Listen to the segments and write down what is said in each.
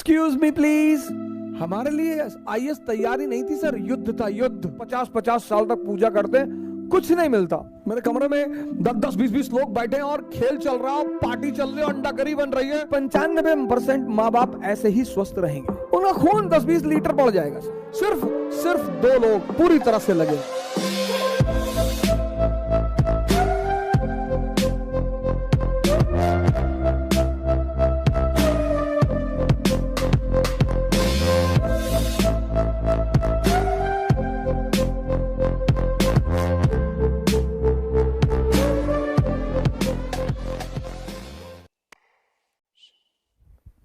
Excuse me please. हमारे लिए IAS तैयारी नहीं थी सर, युद्ध था, युद्ध। 50-50 साल तक पूजा करते, कुछ नहीं मिलता। मेरे कमरे में 10-10, 20-20 लोग बैठे हैं और खेल चल रहा है, पार्टी चल रही है, अंडा करी बन रही है। 95% माँ बाप ऐसे ही स्वस्थ रहेंगे, उनका खून 10-20 लीटर बढ़ जाएगा। सिर्फ 2 लोग पूरी तरह से लगे।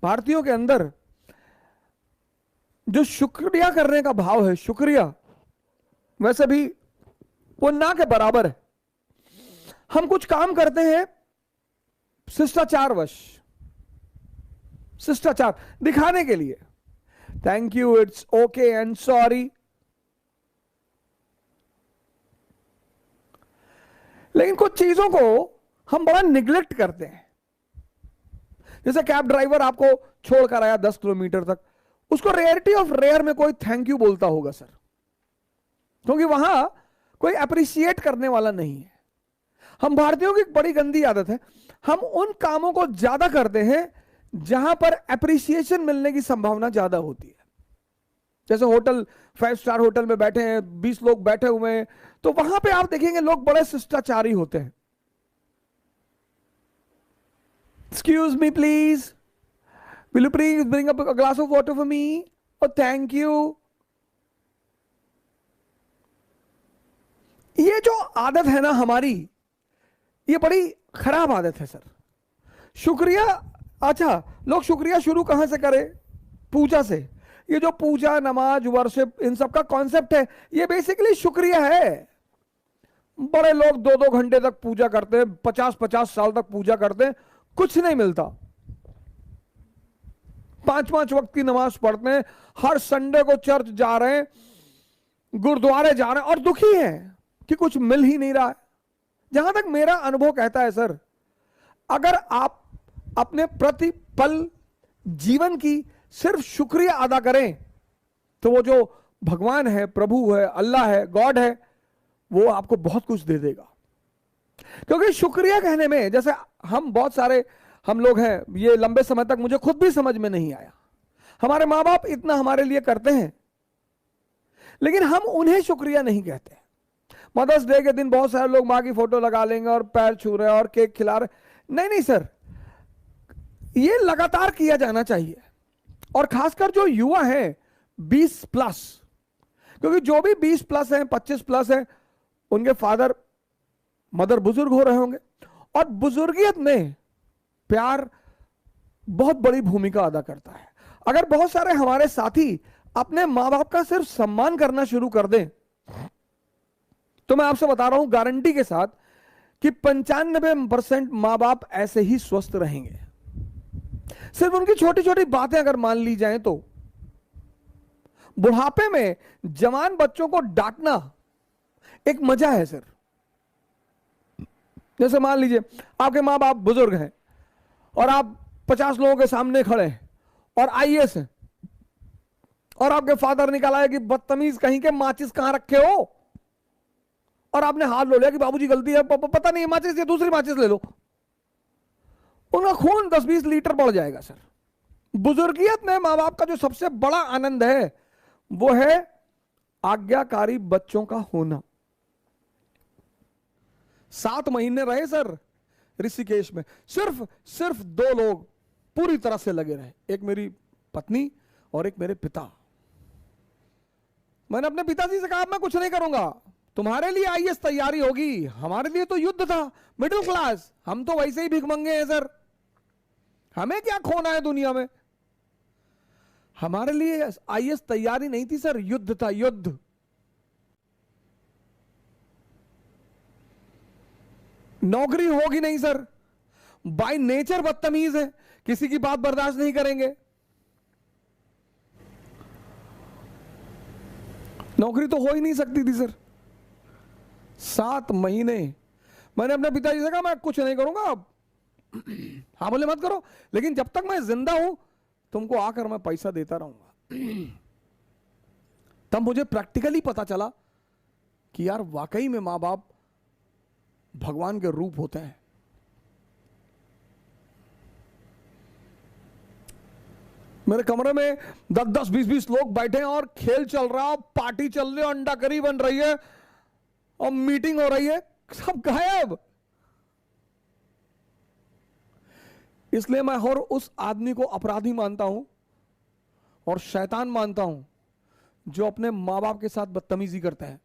भारतीयों के अंदर जो शुक्रिया करने का भाव है, शुक्रिया वैसे भी वो ना के बराबर है। हम कुछ काम करते हैं शिष्टाचारवश, शिष्टाचार दिखाने के लिए, thank you, it's okay and sorry. लेकिन कुछ चीजों को हम बड़ा निग्लेक्ट करते हैं। जैसे कैब ड्राइवर आपको छोड़कर आया 10 किलोमीटर तक, उसको रेयरिटी ऑफ रेयर में कोई थैंक यू बोलता होगा सर, क्योंकि वहां कोई अप्रिशिएट करने वाला नहीं है। हम भारतीयों की एक बड़ी गंदी आदत है, हम उन कामों को ज्यादा करते हैं जहां पर अप्रिसिएशन मिलने की संभावना ज्यादा होती है। जैसे होटल, 5 स्टार होटल में बैठे हैं, 20 लोग बैठे हुए हैं, तो वहां पे आप देखेंगे लोग बड़े शिष्टाचारी होते हैं। Excuse me please, will you please bring up a glass of water for me? Oh thank you। ये जो आदत है ना हमारी, ये बड़ी खराब आदत है सर। शुक्रिया, अच्छा लोग शुक्रिया शुरू कहां से करें? पूजा से। ये जो पूजा, नमाज, वर्शिप, इन सब का कॉन्सेप्ट है, ये बेसिकली शुक्रिया है। बड़े लोग 2-2 घंटे तक पूजा करते हैं, 50-50 साल तक पूजा करते हैं, कुछ नहीं मिलता। 5-5 वक्त की नमाज पढ़ते हैं, हर संडे को चर्च जा रहे हैं, गुरुद्वारे जा रहे हैं और दुखी हैं कि कुछ मिल ही नहीं रहा है। जहां तक मेरा अनुभव कहता है सर, अगर आप अपने प्रतिपल जीवन की सिर्फ शुक्रिया अदा करें, तो वो जो भगवान है, प्रभु है, अल्लाह है, गॉड है, वो आपको बहुत कुछ दे देगा। क्योंकि शुक्रिया कहने में, जैसे हम बहुत सारे हम लोग हैं, ये लंबे समय तक मुझे खुद भी समझ में नहीं आया। हमारे माँ बाप इतना हमारे लिए करते हैं, लेकिन हम उन्हें शुक्रिया नहीं कहते। मदर्स डे के दिन बहुत सारे लोग माँ की फोटो लगा लेंगे और पैर छू रहे हैं और केक खिला रहे। नहीं सर, ये लगातार किया जाना चाहिए। और खासकर जो युवा हैं 20+, क्योंकि जो भी 20+ हैं, 25+ हैं, उनके फादर मदर बुजुर्ग हो रहे होंगे, और बुजुर्गियत में प्यार बहुत बड़ी भूमिका अदा करता है। अगर बहुत सारे हमारे साथी अपने मां बाप का सिर्फ सम्मान करना शुरू कर दें, तो मैं आपसे बता रहा हूं गारंटी के साथ कि 95% मां बाप ऐसे ही स्वस्थ रहेंगे। सिर्फ उनकी छोटी छोटी बातें अगर मान ली जाएं तो। बुढ़ापे में जवान बच्चों को डांटना एक मजा है सर। जैसे मान लीजिए आपके माँ बाप बुजुर्ग हैं और आप 50 लोगों के सामने खड़े हैं और आईएएस हैं, और आपके फादर निकाला है कि बदतमीज कहीं के, माचिस कहां रखे हो, और आपने हाथ लो लिया कि बाबूजी गलती है, पता नहीं माचिस, ये दूसरी माचिस ले लो। उनका खून 10-20 लीटर बढ़ जाएगा सर। बुजुर्गियत में माँ बाप का जो सबसे बड़ा आनंद है वो है आज्ञाकारी बच्चों का होना। 7 महीने रहे सर ऋषिकेश में, सिर्फ 2 लोग पूरी तरह से लगे रहे, एक मेरी पत्नी और एक मेरे पिता। मैंने अपने पिताजी से कहा मैं कुछ नहीं करूंगा, तुम्हारे लिए आईएएस तैयारी होगी, हमारे लिए तो युद्ध था, मिडिल क्लास, हम तो वैसे ही भिखमंगे हैं सर, हमें क्या खोना है दुनिया में। हमारे लिए आईएएस तैयारी नहीं थी सर, युद्ध था, युद्ध। नौकरी होगी नहीं सर, बाय नेचर बदतमीज है, किसी की बात बर्दाश्त नहीं करेंगे। नौकरी तो हो ही नहीं सकती थी सर। 7 महीने मैंने अपने पिताजी से कहा मैं कुछ नहीं करूंगा। हाँ बोले मत करो, लेकिन जब तक मैं जिंदा हूं तुमको आकर मैं पैसा देता रहूंगा। तब मुझे प्रैक्टिकली पता चला कि यार वाकई में मां बाप भगवान के रूप होते हैं। मेरे कमरे में 10-10, 20-20 लोग बैठे हैं और खेल चल रहा है, पार्टी चल रही है, अंडा करी बन रही है और मीटिंग हो रही है, सब गायब। इसलिए मैं हर उस आदमी को अपराधी मानता हूं और शैतान मानता हूं जो अपने मां बाप के साथ बदतमीजी करते हैं।